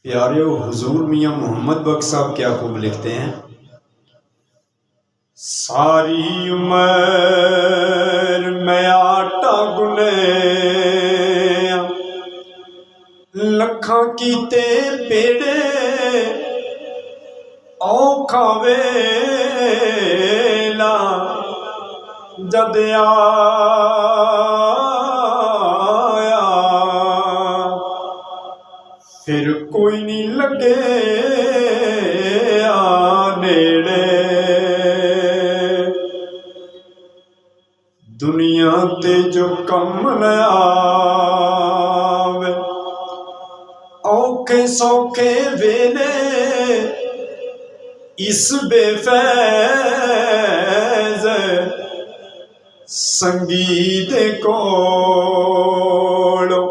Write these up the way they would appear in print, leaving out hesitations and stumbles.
प्यारे हुजूर मियाँ मोहम्मद बख्श साहब क्या खूब लिखते हैं। सारी उम्र मैं आटा गुने लखा कीते पेड़े औखा वेला जद आया फिर कोई नहीं लगे नेड़े। दुनिया ते जो कम न आवे औखे सौखे वेले इस बेफैज संगीत कोलो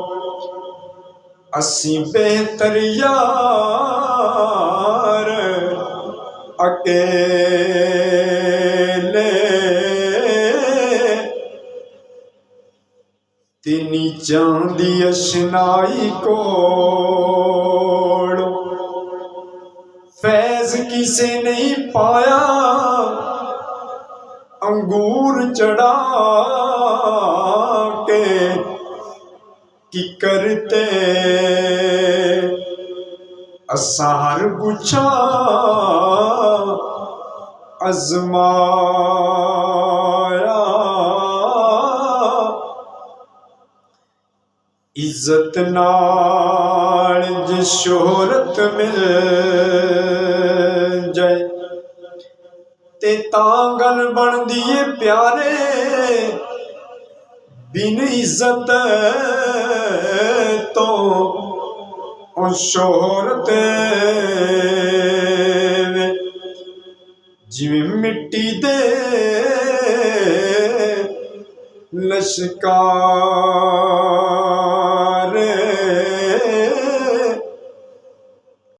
असी बेहतर यार अकेले। तेनी चांदी अशनाई कोलो फैज किसे नहीं पाया अंगूर चढ़ा के की करते असार गुच्छा अजमाया। इज्जत नाल जे शोहरत मिल जाए ते तां गल बनदी है प्यारे बिन इज्जत तो शोहरत जिवें मिट्टी दे लश्कार